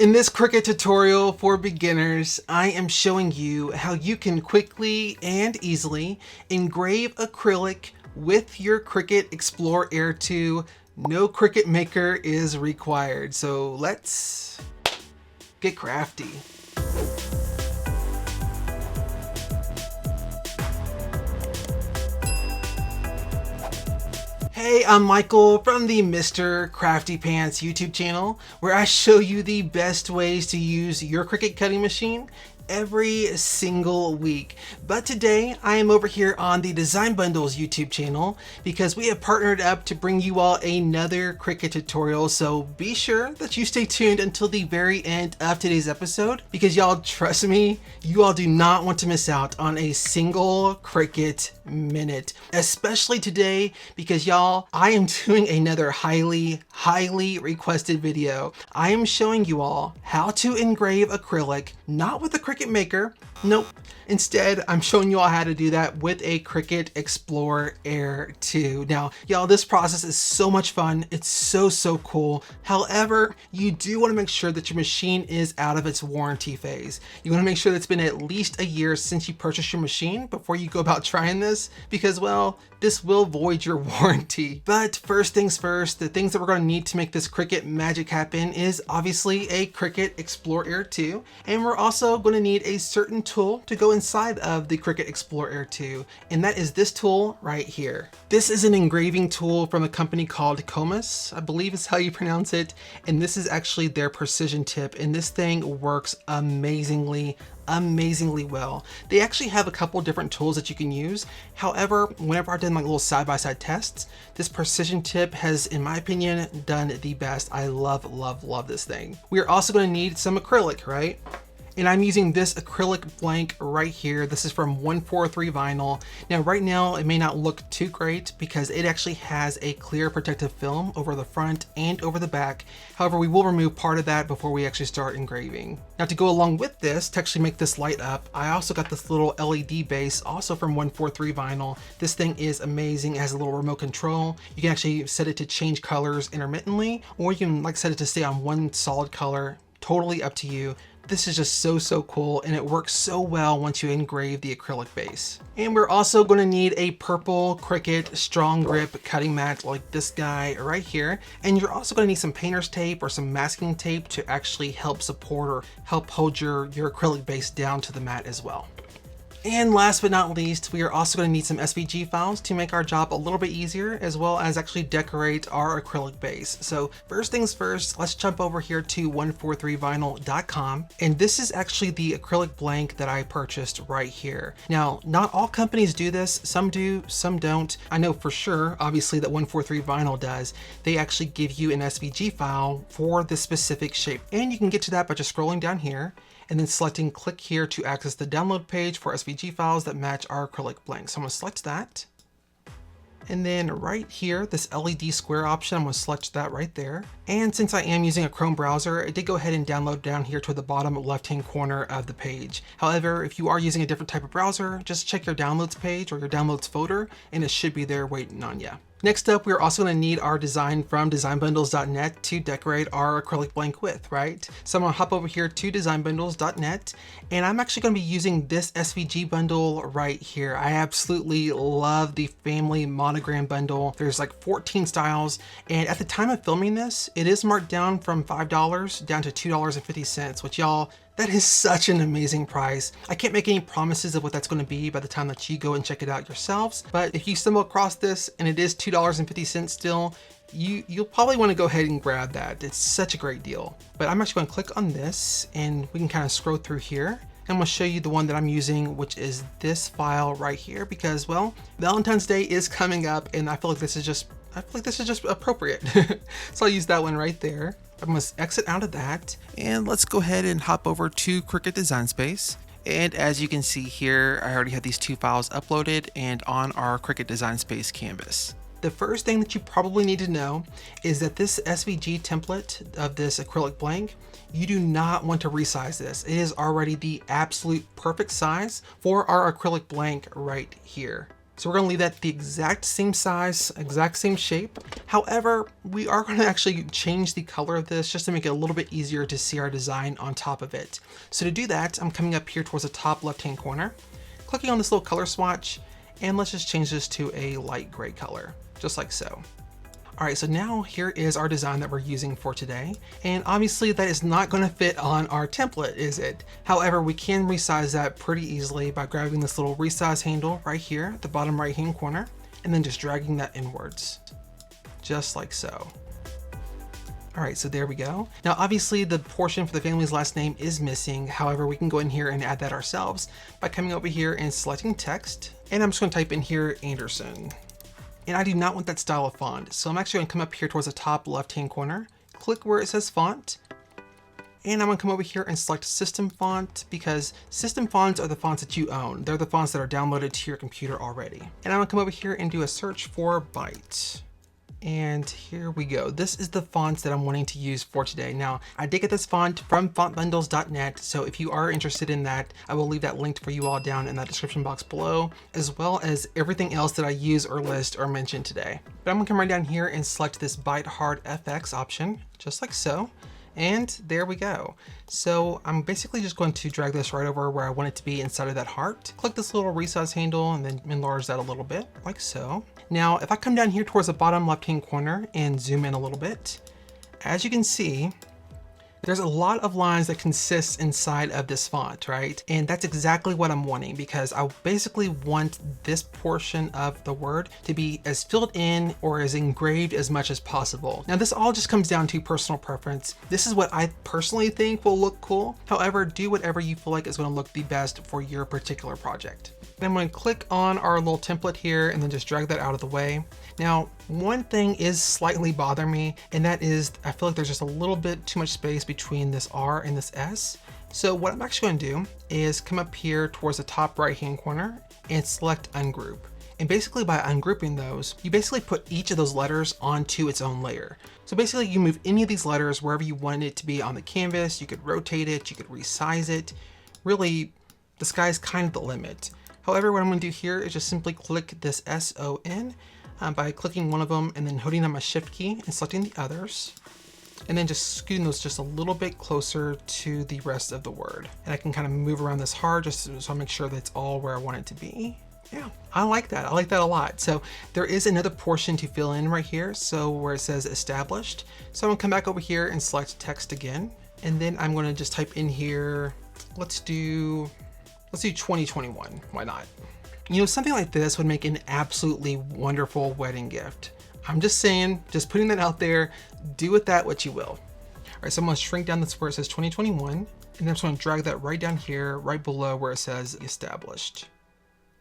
In this Cricut tutorial for beginners, I am showing you how you can quickly and easily engrave acrylic with your Cricut Explore Air 2. No Cricut Maker is required. So let's get crafty. Hey, I'm Michael from the Mr. Crafty Pants YouTube channel, where I show you the best ways to use your Cricut cutting machine every single week. But today I am over here on the Design Bundles YouTube channel because we have partnered up to bring you all another Cricut tutorial. So be sure that you stay tuned until the very end of today's episode, because y'all, trust me, you all do not want to miss out on a single Cricut minute, especially today, because y'all, I am doing another highly requested video. I am showing you all how to engrave acrylic, not with the Cricut Maker. Nope. Instead, I'm showing you all how to do that with a Cricut Explore Air 2. Now, y'all, this process is so much fun. It's so cool. However, you do want to make sure that your machine is out of its warranty phase. You want to make sure that it's been at least a year since you purchased your machine before you go about trying this, because, well, this will void your warranty. But first things first, the things that we're going to need to make this Cricut magic happen is obviously a Cricut Explore Air 2, and we're also going to need a certain tool to go inside of the Cricut Explore Air 2, and that is this tool right here. This is an engraving tool from a company called Chomas, I believe is how you pronounce it, and this is actually their precision tip, and this thing works amazingly well. They actually have a couple different tools that you can use. However, whenever I've done like little side-by-side tests, this precision tip has, in my opinion, done the best. I love this thing. We are also going to need some acrylic, right? And I'm using this acrylic blank right here. This is from 143 vinyl. Now, right now, it may not look too great because it actually has a clear protective film over the front and over the back. However, we will remove part of that before we actually start engraving. Now, to go along with this, to actually make this light up, I also got this little LED base, also from 143 vinyl. This thing is amazing. It has a little remote control. You can actually set it to change colors intermittently, or you can like set it to stay on one solid color. Totally up to you. This is just so cool, and it works so well once you engrave the acrylic base. And we're also going to need a purple Cricut strong grip cutting mat like this guy right here. And you're also going to need some painter's tape or some masking tape to actually help support or help hold your acrylic base down to the mat as well. And last but not least, we are also going to need some SVG files to make our job a little bit easier, as well as actually decorate our acrylic base. So first things first, let's jump over here to 143vinyl.com. And this is actually the acrylic blank that I purchased right here. Now, not all companies do this. Some do, some don't. I know for sure, obviously, that 143vinyl does. They actually give you an SVG file for this specific shape. And you can get to that by just scrolling down here and then selecting click here to access the download page for SVG files that match our acrylic blank. So I'm gonna select that. And then right here, this LED square option, I'm gonna select that right there. And since I am using a Chrome browser, I did go ahead and download down here to the bottom left-hand corner of the page. However, if you are using a different type of browser, just check your downloads page or your downloads folder, and it should be there waiting on you. Next up, we're also going to need our design from designbundles.net to decorate our acrylic blank with, right? So I'm going to hop over here to designbundles.net, and I'm actually going to be using this SVG bundle right here. I absolutely love the family monogram bundle. There's like 14 styles, and at the time of filming this, it is marked down from $5 down to $2.50, which, y'all, that is such an amazing price. I can't make any promises of what that's going to be by the time that you go and check it out yourselves. But if you stumble across this and it is $2.50 still, you'll probably want to go ahead and grab that. It's such a great deal. But I'm actually going to click on this, and we can kind of scroll through here. I'm going to show you the one that I'm using, which is this file right here, because, well, Valentine's Day is coming up, and I feel like this is just appropriate. So I'll use that one right there. I'm going to exit out of that, and let's go ahead and hop over to Cricut Design Space. And as you can see here, I already have these two files uploaded and on our Cricut Design Space canvas. The first thing that you probably need to know is that this SVG template of this acrylic blank, you do not want to resize this. It is already the absolute perfect size for our acrylic blank right here. So we're gonna leave that the exact same size, exact same shape. However, we are gonna actually change the color of this just to make it a little bit easier to see our design on top of it. So to do that, I'm coming up here towards the top left-hand corner, clicking on this little color swatch, and let's just change this to a light gray color, just like so. All right, so now here is our design that we're using for today. And obviously that is not gonna fit on our template, is it? However, we can resize that pretty easily by grabbing this little resize handle right here at the bottom right-hand corner, and then just dragging that inwards, just like so. All right, so there we go. Now, obviously the portion for the family's last name is missing. However, we can go in here and add that ourselves by coming over here and selecting text. And I'm just gonna type in here Anderson. And I do not want that style of font. So I'm actually gonna come up here towards the top left-hand corner, click where it says font, and I'm gonna come over here and select system font because system fonts are the fonts that you own. They're the fonts that are downloaded to your computer already. And I'm gonna come over here and do a search for Byte. And here we go. This is the fonts that I'm wanting to use for today. Now, I did get this font from fontbundles.net, so if you are interested in that, I will leave that linked for you all down in that description box below, as well as everything else that I use or list or mention today. But I'm gonna come right down here and select this Byte Hard FX option, just like so. And there we go. So I'm basically just going to drag this right over where I want it to be inside of that heart. Click this little resize handle and then enlarge that a little bit, like so. Now, if I come down here towards the bottom left-hand corner and zoom in a little bit, as you can see, there's a lot of lines that consist inside of this font, right? And that's exactly what I'm wanting because I basically want this portion of the word to be as filled in or as engraved as much as possible. Now, this all just comes down to personal preference. This is what I personally think will look cool. However, do whatever you feel like is gonna look the best for your particular project. And I'm gonna click on our little template here and then just drag that out of the way. Now, one thing is slightly bothering me, and that is I feel like there's just a little bit too much space between this R and this S. So what I'm actually gonna do is come up here towards the top right-hand corner and select Ungroup. And basically by ungrouping those, you basically put each of those letters onto its own layer. So basically you move any of these letters wherever you want it to be on the canvas, you could rotate it, you could resize it. Really, the sky's kind of the limit. However, what I'm gonna do here is just simply click this SON by clicking one of them and then holding down my shift key and selecting the others. And then just scooting those just a little bit closer to the rest of the word. And I can kind of move around this hard just so I make sure that it's all where I want it to be. Yeah, I like that. I like that a lot. So there is another portion to fill in right here. So where it says established. So I'm gonna come back over here and select text again. And then I'm gonna just type in here, let's do 2021, why not? You know, something like this would make an absolutely wonderful wedding gift. I'm just saying, just putting that out there, do with that what you will. All right, so I'm gonna shrink down this where it says 2021, and then I'm just gonna drag that right down here, right below where it says established.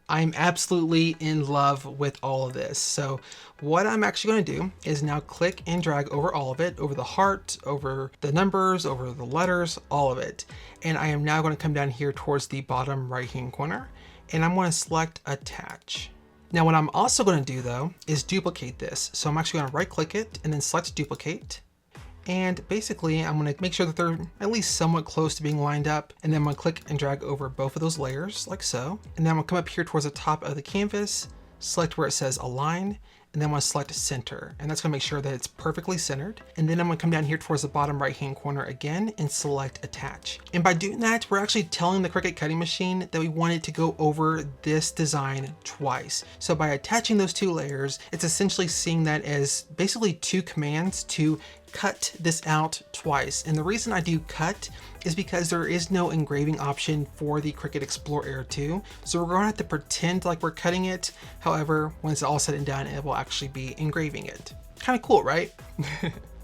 I'm absolutely in love with all of this. So what I'm actually gonna do is now click and drag over all of it, over the heart, over the numbers, over the letters, all of it. And I am now gonna come down here towards the bottom right-hand corner, and I'm gonna select attach. Now what I'm also gonna do though, is duplicate this. So I'm actually gonna right click it and then select duplicate. And basically I'm gonna make sure that they're at least somewhat close to being lined up. And then I'm gonna click and drag over both of those layers like so. And then I'm gonna come up here towards the top of the canvas, select where it says align, and then I'm gonna select center. And that's gonna make sure that it's perfectly centered. And then I'm gonna come down here towards the bottom right-hand corner again and select attach. And by doing that, we're actually telling the Cricut cutting machine that we want it to go over this design twice. So by attaching those two layers, it's essentially seeing that as basically two commands to cut this out twice. And the reason I do cut is because there is no engraving option for the Cricut Explore Air 2. So we're going to have to pretend like we're cutting it. However, when it's all said and done, it will actually be engraving it. Kind of cool, right?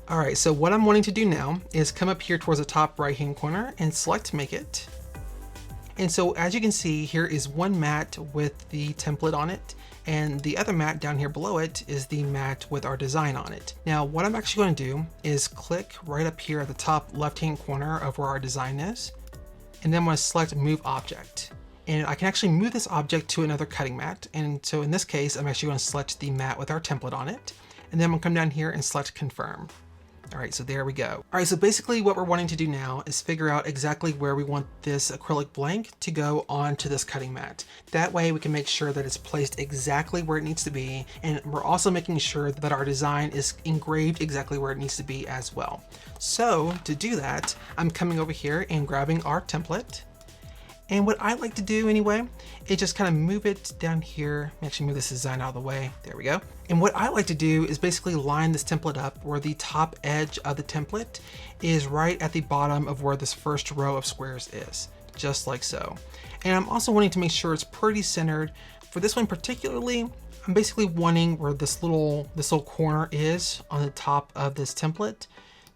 All right, so what I'm wanting to do now is come up here towards the top right-hand corner and select Make It. And so as you can see, here is one mat with the template on it. And the other mat down here below it is the mat with our design on it. Now, what I'm actually going to do is click right up here at the top left-hand corner of where our design is. And then I'm going to select Move Object. And I can actually move this object to another cutting mat. And so in this case, I'm actually going to select the mat with our template on it. And then I'm going to come down here and select Confirm. All right, so there we go. All right, so basically what we're wanting to do now is figure out exactly where we want this acrylic blank to go onto this cutting mat. That way we can make sure that it's placed exactly where it needs to be, and we're also making sure that our design is engraved exactly where it needs to be as well. So to do that, I'm coming over here and grabbing our template. And what I like to do anyway, is just kind of move it down here. Actually move this design out of the way. There we go. And what I like to do is basically line this template up where the top edge of the template is right at the bottom of where this first row of squares is, just like so. And I'm also wanting to make sure it's pretty centered. For this one particularly, I'm basically wanting where this little corner is on the top of this template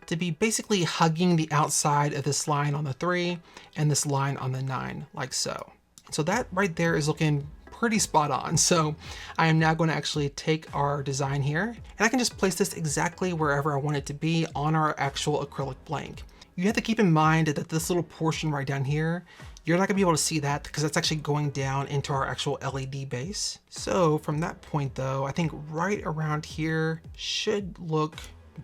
to be basically hugging the outside of this line on the 3 and this line on the 9, like so. So that right there is looking pretty spot on. So I am now going to actually take our design here, and I can just place this exactly wherever I want it to be on our actual acrylic blank. You have to keep in mind that this little portion right down here, you're not gonna be able to see that because that's actually going down into our actual LED base. So from that point though, I think right around here should look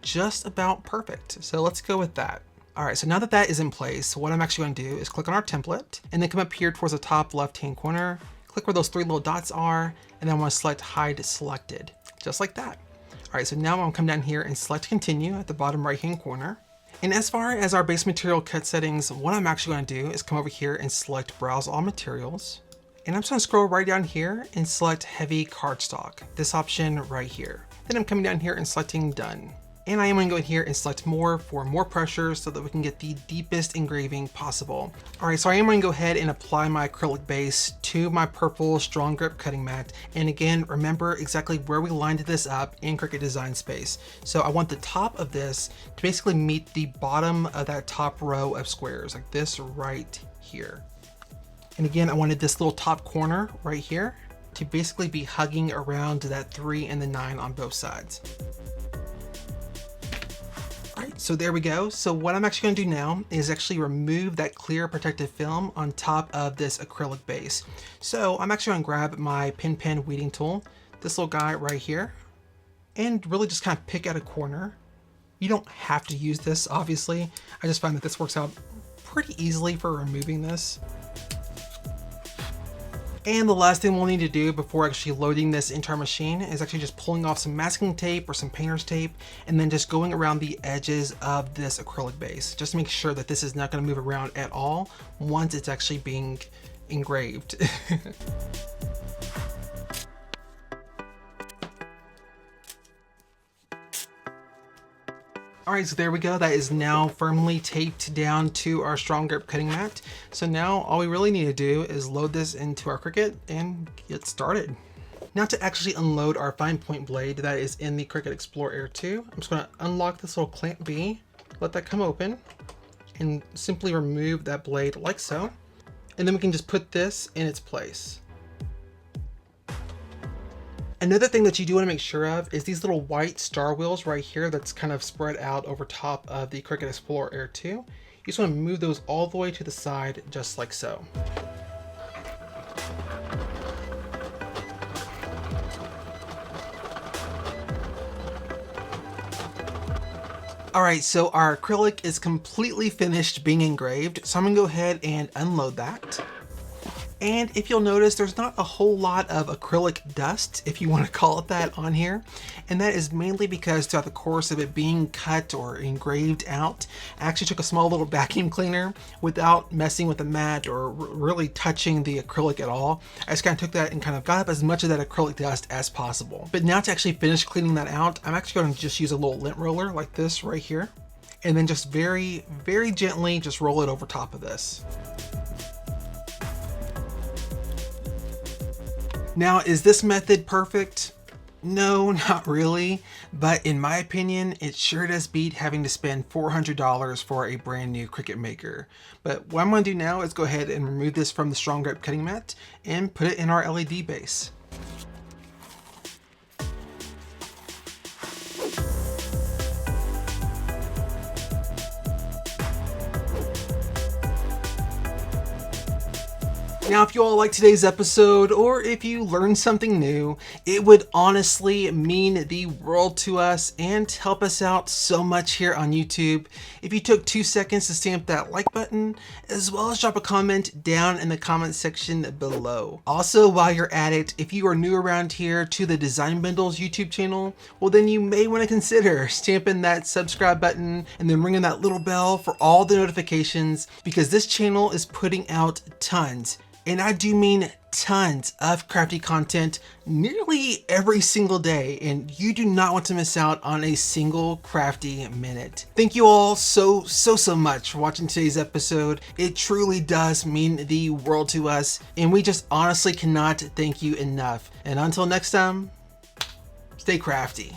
just about perfect. So let's go with that. All right, so now that that is in place, what I'm actually going to do is click on our template and then come up here towards the top left-hand corner, click where those 3 little dots are, and then I want to select hide selected, just like that. All right, so now I'm going to come down here and select continue at the bottom right-hand corner. And as far as our base material cut settings, what I'm actually going to do is come over here and select browse all materials. And I'm just going to scroll right down here and select heavy cardstock, this option right here. Then I'm coming down here and selecting done. And I am going to go in here and select more for more pressure so that we can get the deepest engraving possible. All right, so I am going to go ahead and apply my acrylic base to my purple strong grip cutting mat. And again, remember exactly where we lined this up in Cricut Design Space. So I want the top of this to basically meet the bottom of that top row of squares, like this right here. And again, I wanted this little top corner right here to basically be hugging around that 3 and the 9 on both sides. Alright, so there we go. So what I'm actually going to do now is actually remove that clear protective film on top of this acrylic base. So I'm actually going to grab my pen weeding tool, this little guy right here, and really just kind of pick out a corner. You don't have to use this, obviously. I just find that this works out pretty easily for removing this. And the last thing we'll need to do before actually loading this into our machine is actually just pulling off some masking tape or some painter's tape and then just going around the edges of this acrylic base, just to make sure that this is not going to move around at all once it's actually being engraved. All right, so there we go. That is now firmly taped down to our strong grip cutting mat. So now all we really need to do is load this into our Cricut and get started. Now to actually unload our fine point blade that is in the Cricut Explore Air 2, I'm just gonna unlock this little clamp B, let that come open, and simply remove that blade like so. And then we can just put this in its place. Another thing that you do want to make sure of is these little white star wheels right here that's kind of spread out over top of the Cricut Explore Air 2. You just want to move those all the way to the side, just like so. All right, so our acrylic is completely finished being engraved, so I'm gonna go ahead and unload that. And if you'll notice, there's not a whole lot of acrylic dust, if you want to call it that, on here. And that is mainly because throughout the course of it being cut or engraved out, I actually took a small little vacuum cleaner without messing with the mat or really touching the acrylic at all. I just kind of took that and kind of got up as much of that acrylic dust as possible. But now to actually finish cleaning that out, I'm actually going to just use a little lint roller like this right here. And then just very, very gently just roll it over top of this. Now, is this method perfect? No, not really, but in my opinion, it sure does beat having to spend $400 for a brand new Cricut Maker. But what I'm going to do now is go ahead and remove this from the strong grip cutting mat and put it in our LED base. Now, if you all like today's episode, or if you learned something new, it would honestly mean the world to us and help us out so much here on YouTube if you took 2 seconds to stamp that like button, as well as drop a comment down in the comment section below. Also, while you're at it, if you are new around here to the Design Bundles YouTube channel, well then you may want to consider stamping that subscribe button and then ringing that little bell for all the notifications, because this channel is putting out tons, and I do mean tons, of crafty content nearly every single day, and you do not want to miss out on a single crafty minute. Thank you all so much for watching today's episode. It truly does mean the world to us, and we just honestly cannot thank you enough. And until next time, stay crafty.